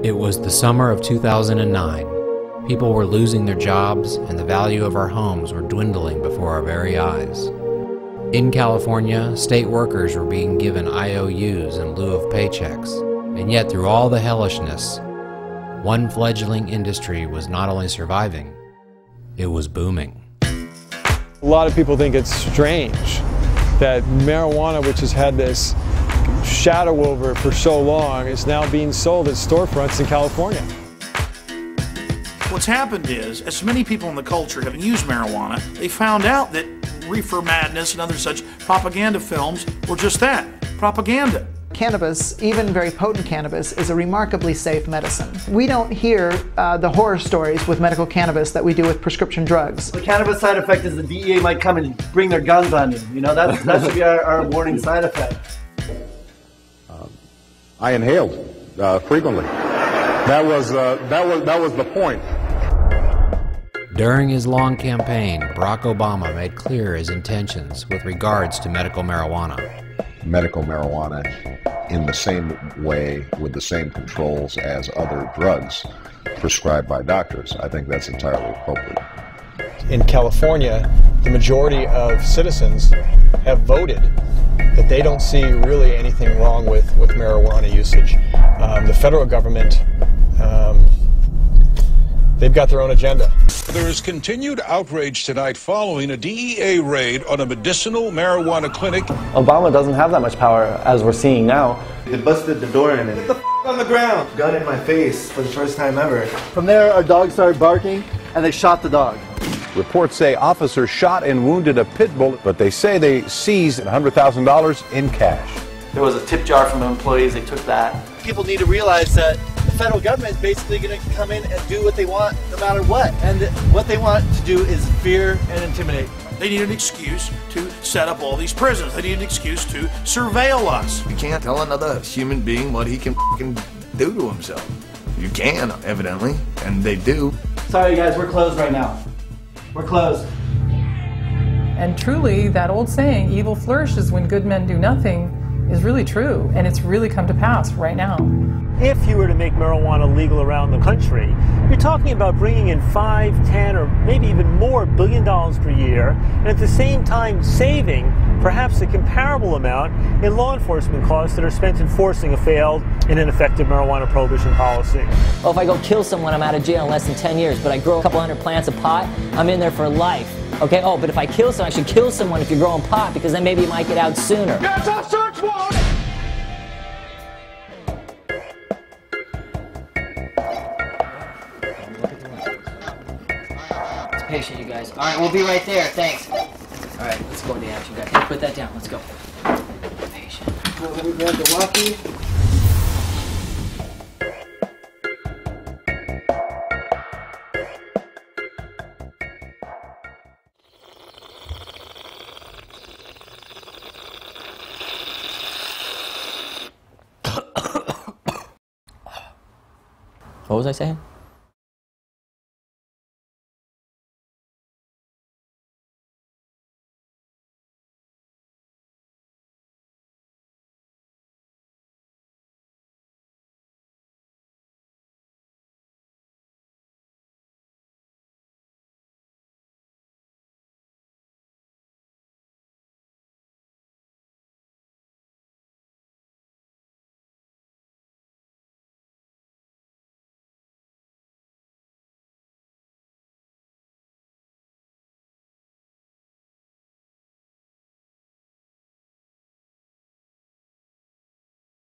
It was the summer of 2009. People were losing their jobs, and the value of our homes were dwindling before our very eyes. In California, state workers were being given IOUs in lieu of paychecks, and yet through all the hellishness, one fledgling industry was not only surviving, it was booming. A lot of people think it's strange that marijuana, which has had this shadow over it for so long, is now being sold at storefronts in California. What's happened is, as many people in the culture have used marijuana, they found out that Reefer Madness and other such propaganda films were just that, propaganda. Cannabis, even very potent cannabis, is a remarkably safe medicine. We don't hear the horror stories with medical cannabis that we do with prescription drugs. The cannabis side effect is the DEA might come and bring their guns on you. You know, that should be our warning side effect. I inhaled frequently. That was the point. During his long campaign, Barack Obama made clear his intentions with regards to medical marijuana. Medical marijuana in the same way, with the same controls as other drugs prescribed by doctors. I think that's entirely appropriate. In California, the majority of citizens have voted that they don't see really anything wrong with marijuana usage. The federal government, they've got their own agenda. There is continued outrage tonight following a DEA raid on a medicinal marijuana clinic. Obama doesn't have that much power, as we're seeing now. They busted the door in and get the on the ground. Gun in my face for the first time ever. From there, our dog started barking, and they shot the dog. Reports say officers shot and wounded a pit bull, but they say they seized $100,000 in cash. There was a tip jar from employees. They took that. People need to realize that the federal government is basically going to come in and do what they want no matter what. And what they want to do is fear and intimidate. They need an excuse to set up all these prisons. They need an excuse to surveil us. You can't tell another human being what he can do to himself. You can, evidently, and they do. Sorry guys, we're closed right now. We're closed. And truly, that old saying, evil flourishes when good men do nothing, is really true, and it's really come to pass right now. If you were to make marijuana legal around the country, you're talking about bringing in $5, $10, or maybe even more $billion per year, and at the same time saving perhaps a comparable amount in law enforcement costs that are spent enforcing a failed and ineffective marijuana prohibition policy. Oh, if I go kill someone, I'm out of jail in less than 10 years, but I grow a couple hundred plants of pot, I'm in there for life. Okay, oh, but if I kill someone, I should kill someone if you're growing pot, because then maybe you might get out sooner. That's a search warrant! It's patient, you guys. All right, we'll be right there. Thanks. All right, let's go into action, guys. Hey, put that down. Let's go. Patient. Let me grab the walkie. What was I saying?